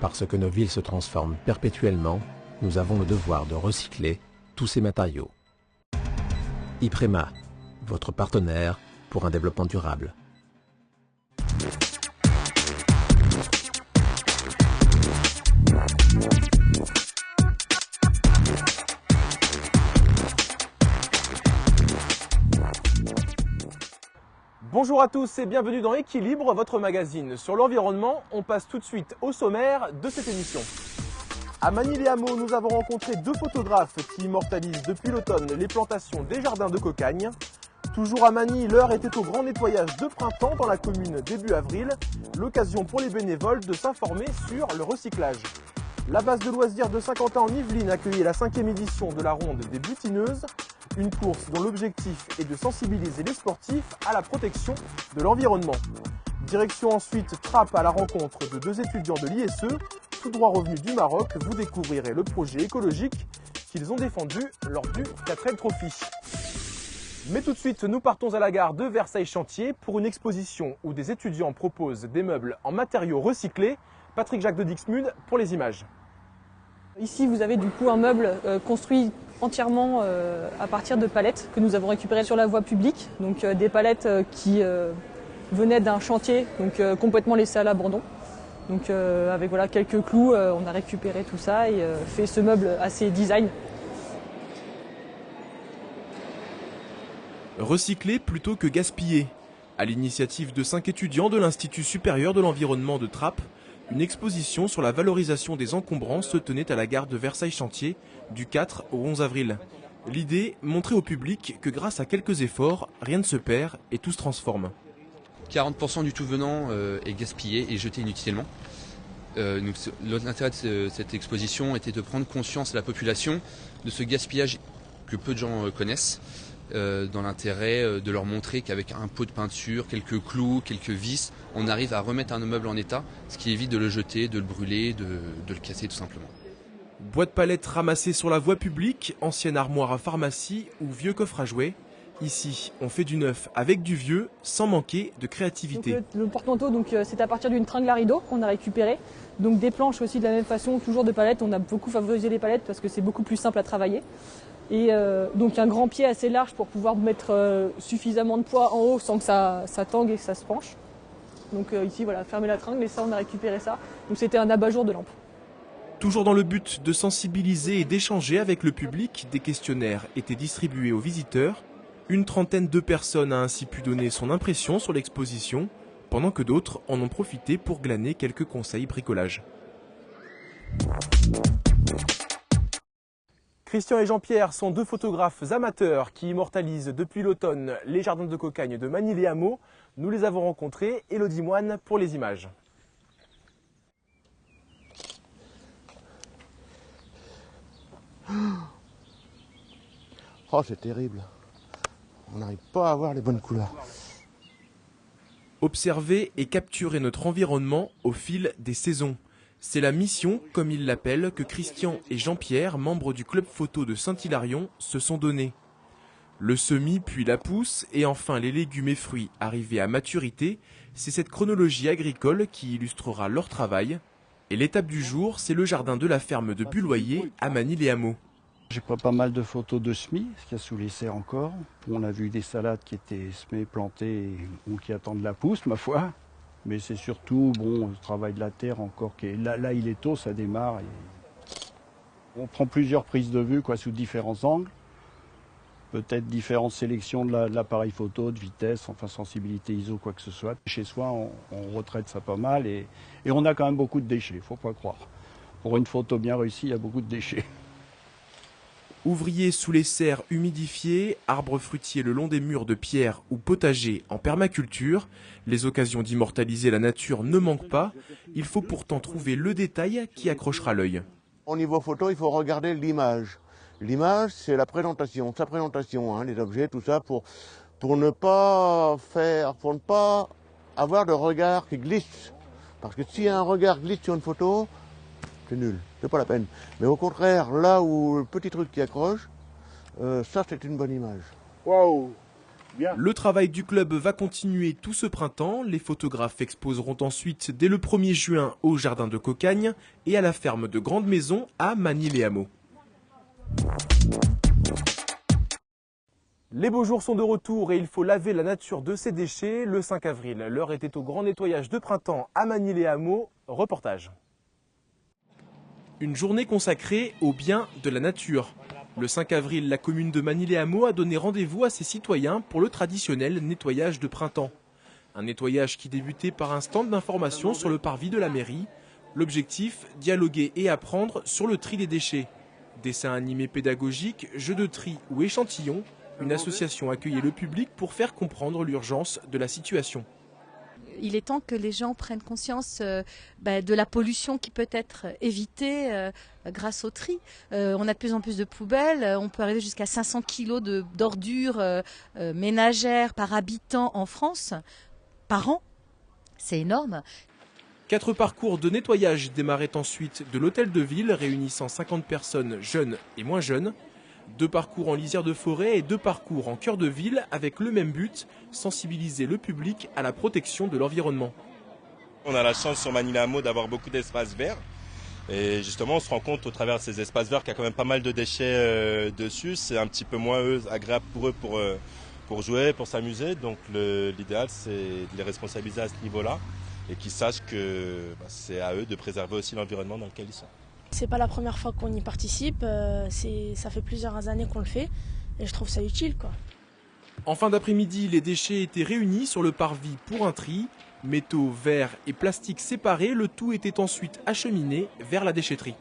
Parce que nos villes se transforment perpétuellement, nous avons le devoir de recycler tous ces matériaux. Iprema, votre partenaire pour un développement durable. Bonjour à tous et bienvenue dans Équilibre, votre magazine sur l'environnement. On passe tout de suite au sommaire de cette émission. À Magny-les-Hameaux, nous avons rencontré deux photographes qui immortalisent depuis l'automne les plantations des jardins de cocagne. Toujours à Magny, l'heure était au grand nettoyage de printemps dans la commune début avril. L'occasion pour les bénévoles de s'informer sur le recyclage. La base de loisirs de Saint-Quentin en Yvelines accueillait la 5e édition de la ronde des butineuses. Une course dont l'objectif est de sensibiliser les sportifs à la protection de l'environnement. Direction ensuite Trappes à la rencontre de deux étudiants de l'ISE. Tout droit revenus du Maroc, vous découvrirez le projet écologique qu'ils ont défendu lors du 4L Trophy. Mais tout de suite, nous partons à la gare de Versailles-Chantier pour une exposition où des étudiants proposent des meubles en matériaux recyclés. Patrick Jacques de Dixmude pour les images. Ici, vous avez du coup un meuble construit entièrement à partir de palettes que nous avons récupérées sur la voie publique. Donc des palettes qui venaient d'un chantier, donc complètement laissé à l'abandon. Donc avec voilà, quelques clous, on a récupéré tout ça et fait ce meuble assez design. Recycler plutôt que gaspiller. À l'initiative de 5 étudiants de l'Institut supérieur de l'environnement de Trappes, une exposition sur la valorisation des encombrants se tenait à la gare de Versailles-Chantier du 4 au 11 avril. L'idée, montrer au public que grâce à quelques efforts, rien ne se perd et tout se transforme. 40% du tout venant est gaspillé et jeté inutilement. L'intérêt de cette exposition était de prendre conscience à la population de ce gaspillage que peu de gens connaissent, dans l'intérêt de leur montrer qu'avec un pot de peinture, quelques clous, quelques vis, on arrive à remettre un meuble en état, ce qui évite de le jeter, de le brûler, de le casser tout simplement. Boîte palettes ramassées sur la voie publique, ancienne armoire à pharmacie ou vieux coffre à jouets. Ici, on fait du neuf avec du vieux, sans manquer de créativité. Donc, le porte-manteau, c'est à partir d'une tringle à rideau qu'on a récupéré. Donc des planches aussi de la même façon, toujours de palettes. On a beaucoup favorisé les palettes parce que c'est beaucoup plus simple à travailler. Et donc un grand pied assez large pour pouvoir mettre suffisamment de poids en haut sans que ça tangue et que ça se penche. Donc ici, voilà, fermer la tringle et ça, on a récupéré ça. Donc c'était un abat-jour de lampe. Toujours dans le but de sensibiliser et d'échanger avec le public, des questionnaires étaient distribués aux visiteurs. Une trentaine de personnes a ainsi pu donner son impression sur l'exposition, pendant que d'autres en ont profité pour glaner quelques conseils bricolage. Christian et Jean-Pierre sont deux photographes amateurs qui immortalisent depuis l'automne les jardins de cocagne de Magny-les-Hameaux. Nous les avons rencontrés, Élodie Moine pour les images. Oh, c'est terrible. On n'arrive pas à avoir les bonnes couleurs. Observer et capturer notre environnement au fil des saisons. C'est la mission, comme ils l'appellent, que Christian et Jean-Pierre, membres du club photo de Saint-Hilarion, se sont donnés. Le semis, puis la pousse, et enfin les légumes et fruits arrivés à maturité, c'est cette chronologie agricole qui illustrera leur travail. Et l'étape du jour, c'est le jardin de la ferme de Buloyer à Magny-les-Hameaux. J'ai pris pas mal de photos de semis, ce qu'il y a sous les serres encore. On a vu des salades qui étaient semées, plantées ou qui attendent la pousse, ma foi. Mais c'est surtout le travail de la terre encore qui est là il est tôt, ça démarre. On prend plusieurs prises de vue sous différents angles. Peut-être différentes sélections de l'appareil photo, de vitesse, enfin sensibilité ISO, quoi que ce soit. Chez soi, on retraite ça pas mal et on a quand même beaucoup de déchets, faut pas croire. Pour une photo bien réussie, il y a beaucoup de déchets. Ouvriers sous les serres humidifiées, arbres fruitiers le long des murs de pierre ou potagers en permaculture, les occasions d'immortaliser la nature ne manquent pas. Il faut pourtant trouver le détail qui accrochera l'œil. Au niveau photo, il faut regarder l'image. L'image, c'est la présentation, sa présentation, les objets, tout ça, pour ne pas avoir de regard qui glisse. Parce que si un regard glisse sur une photo, c'est nul, c'est pas la peine. Mais au contraire, là où le petit truc qui accroche, ça c'est une bonne image. Waouh! Le travail du club va continuer tout ce printemps. Les photographes exposeront ensuite dès le 1er juin au jardin de Cocagne et à la ferme de Grande Maison à Magny-les-Hameaux. Les beaux jours sont de retour et il faut laver la nature de ses déchets. Le 5 avril, l'heure était au grand nettoyage de printemps à Magny-les-Hameaux. Reportage. Une journée consacrée au bien de la nature. Le 5 avril, la commune de Magny-les-Hameaux a donné rendez-vous à ses citoyens pour le traditionnel nettoyage de printemps. Un nettoyage qui débutait par un stand d'information sur le parvis de la mairie. L'objectif, dialoguer et apprendre sur le tri des déchets. Dessins animés pédagogiques, jeux de tri ou échantillons, une association accueillait le public pour faire comprendre l'urgence de la situation. Il est temps que les gens prennent conscience de la pollution qui peut être évitée grâce au tri. On a de plus en plus de poubelles, on peut arriver jusqu'à 500 kilos d'ordures ménagères par habitant en France, par an. C'est énorme. 4 parcours de nettoyage démarraient ensuite de l'hôtel de ville réunissant 50 personnes jeunes et moins jeunes. 2 parcours en lisière de forêt et 2 parcours en cœur de ville avec le même but, sensibiliser le public à la protection de l'environnement. On a la chance sur Magny-les-Hameaux d'avoir beaucoup d'espaces verts et justement on se rend compte au travers de ces espaces verts qu'il y a quand même pas mal de déchets dessus. C'est un petit peu moins agréable pour eux pour jouer, pour s'amuser. Donc l'idéal c'est de les responsabiliser à ce niveau-là et qu'ils sachent que c'est à eux de préserver aussi l'environnement dans lequel ils sont. C'est pas la première fois qu'on y participe, ça fait plusieurs années qu'on le fait et je trouve ça utile, quoi. En fin d'après-midi, les déchets étaient réunis sur le parvis pour un tri. Métaux, verres et plastiques séparés, le tout était ensuite acheminé vers la déchetterie.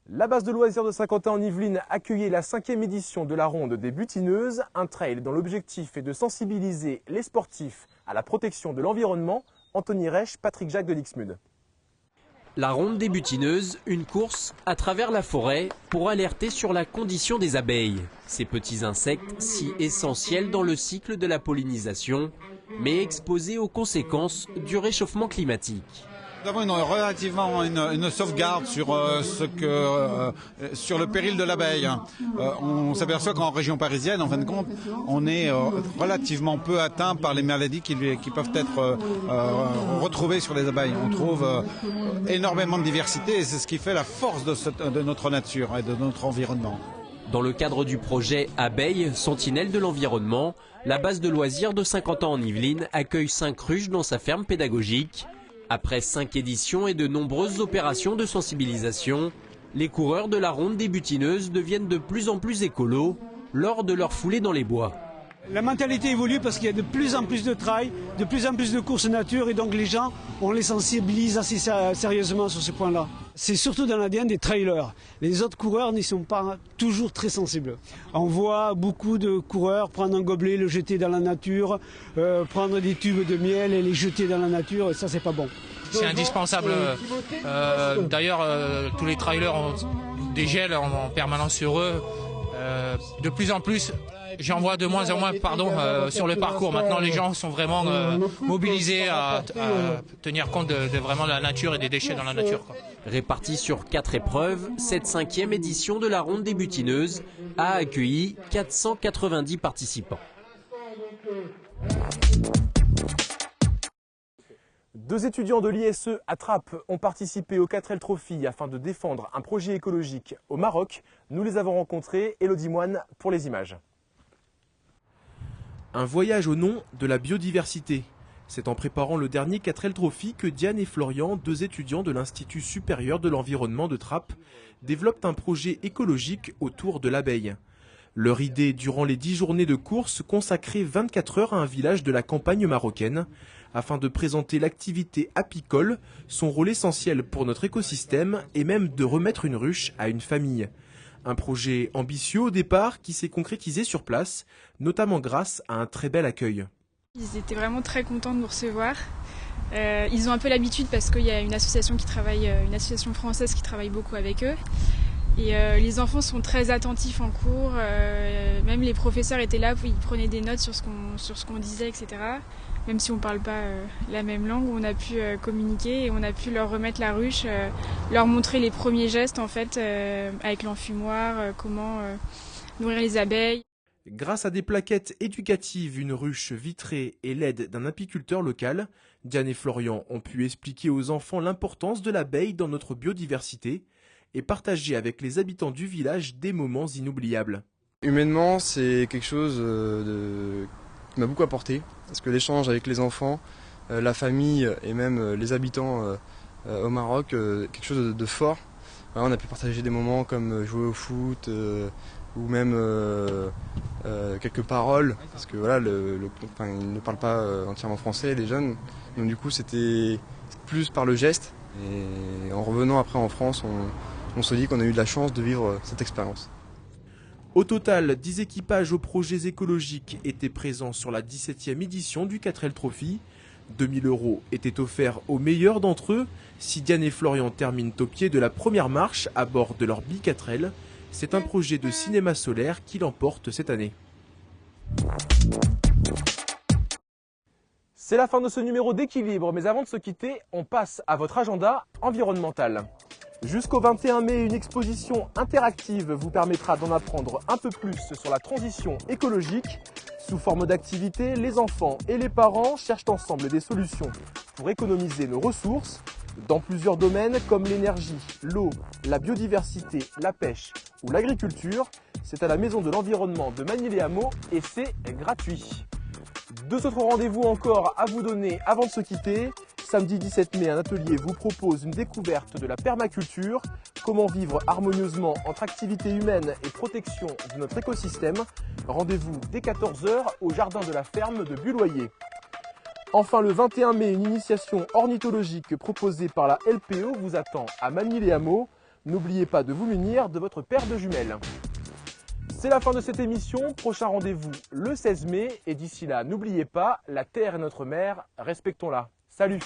La base de loisirs de Saint-Quentin en Yvelines accueillait la 5e édition de la Ronde des Butineuses, un trail dont l'objectif est de sensibiliser les sportifs à la protection de l'environnement. Anthony Reich, Patrick Jacques de Dixmude. La Ronde des Butineuses, une course à travers la forêt pour alerter sur la condition des abeilles. Ces petits insectes si essentiels dans le cycle de la pollinisation, mais exposés aux conséquences du réchauffement climatique. Nous avons relativement une sauvegarde sur le péril de l'abeille. On s'aperçoit qu'en région parisienne, en fin de compte, on est relativement peu atteint par les maladies qui peuvent être retrouvées sur les abeilles. On trouve énormément de diversité et c'est ce qui fait la force de notre nature et de notre environnement. Dans le cadre du projet Abeilles, sentinelle de l'environnement, la base de loisirs de Saint-Quentin en Yvelines accueille 5 ruches dans sa ferme pédagogique. Après 5 éditions et de nombreuses opérations de sensibilisation, les coureurs de la Ronde des Butineuses deviennent de plus en plus écolos lors de leur foulée dans les bois. La mentalité évolue parce qu'il y a de plus en plus de trail, de plus en plus de courses nature et donc les gens, on les sensibilise assez sérieusement sur ce point-là. C'est surtout dans l'ADN des trailers. Les autres coureurs n'y sont pas toujours très sensibles. On voit beaucoup de coureurs prendre un gobelet, le jeter dans la nature, prendre des tubes de miel et les jeter dans la nature et ça c'est pas bon. C'est indispensable. D'ailleurs, tous les trailers ont des gels en permanence sur eux. De plus en plus, j'en vois de moins en moins sur le parcours. Maintenant, les gens sont vraiment mobilisés à tenir compte de vraiment la nature et des déchets dans la nature, quoi. Répartie sur 4 épreuves, cette 5e édition de la Ronde des Butineuses a accueilli 490 participants. 2 étudiants de l'ISE à Trappes ont participé au 4L Trophy afin de défendre un projet écologique au Maroc. Nous les avons rencontrés, Elodie Moine pour les images. Un voyage au nom de la biodiversité. C'est en préparant le dernier 4L Trophy que Diane et Florian, 2 étudiants de l'Institut supérieur de l'environnement de Trappes, développent un projet écologique autour de l'abeille. Leur idée, durant les 10 journées de course, consacrer 24 heures à un village de la campagne marocaine, afin de présenter l'activité apicole, son rôle essentiel pour notre écosystème et même de remettre une ruche à une famille. Un projet ambitieux au départ qui s'est concrétisé sur place, notamment grâce à un très bel accueil. Ils étaient vraiment très contents de nous recevoir. Ils ont un peu l'habitude parce qu'il y a une association française qui travaille beaucoup avec eux. Et les enfants sont très attentifs en cours, même les professeurs étaient là, ils prenaient des notes sur ce qu'on disait, etc. même si on ne parle pas la même langue, on a pu communiquer et on a pu leur remettre la ruche, leur montrer les premiers gestes en fait, avec l'enfumoir, comment nourrir les abeilles. Grâce à des plaquettes éducatives, une ruche vitrée et l'aide d'un apiculteur local, Diane et Florian ont pu expliquer aux enfants l'importance de l'abeille dans notre biodiversité et partager avec les habitants du village des moments inoubliables. Humainement, c'est quelque chose qui m'a beaucoup apporté, parce que l'échange avec les enfants, la famille et même les habitants au Maroc, quelque chose de fort. Voilà, on a pu partager des moments comme jouer au foot, ou même quelques paroles, parce que voilà, ils ne parlent pas entièrement français, les jeunes, donc du coup c'était plus par le geste, et en revenant après en France, on se dit qu'on a eu de la chance de vivre cette expérience. Au total, 10 équipages aux projets écologiques étaient présents sur la 17e édition du 4L Trophy. 2 000 € étaient offerts aux meilleurs d'entre eux. Si Diane et Florian terminent au pied de la première marche à bord de leur bi-4L, c'est un projet de cinéma solaire qui l'emporte cette année. C'est la fin de ce numéro d'Équilibre, mais avant de se quitter, on passe à votre agenda environnemental. Jusqu'au 21 mai, une exposition interactive vous permettra d'en apprendre un peu plus sur la transition écologique. Sous forme d'activité, les enfants et les parents cherchent ensemble des solutions pour économiser nos ressources dans plusieurs domaines comme l'énergie, l'eau, la biodiversité, la pêche ou l'agriculture. C'est à la Maison de l'Environnement de Magny-les-Hameaux et c'est gratuit. 2 autres rendez-vous encore à vous donner avant de se quitter. Samedi 17 mai, un atelier vous propose une découverte de la permaculture, comment vivre harmonieusement entre activité humaine et protection de notre écosystème. Rendez-vous dès 14 h au jardin de la ferme de Buloyer. Enfin, le 21 mai, une initiation ornithologique proposée par la LPO vous attend à Magny-les-Hameaux. N'oubliez pas de vous munir de votre paire de jumelles. C'est la fin de cette émission. Prochain rendez-vous le 16 mai. Et d'ici là, n'oubliez pas, la terre est notre mère, respectons-la. Salut!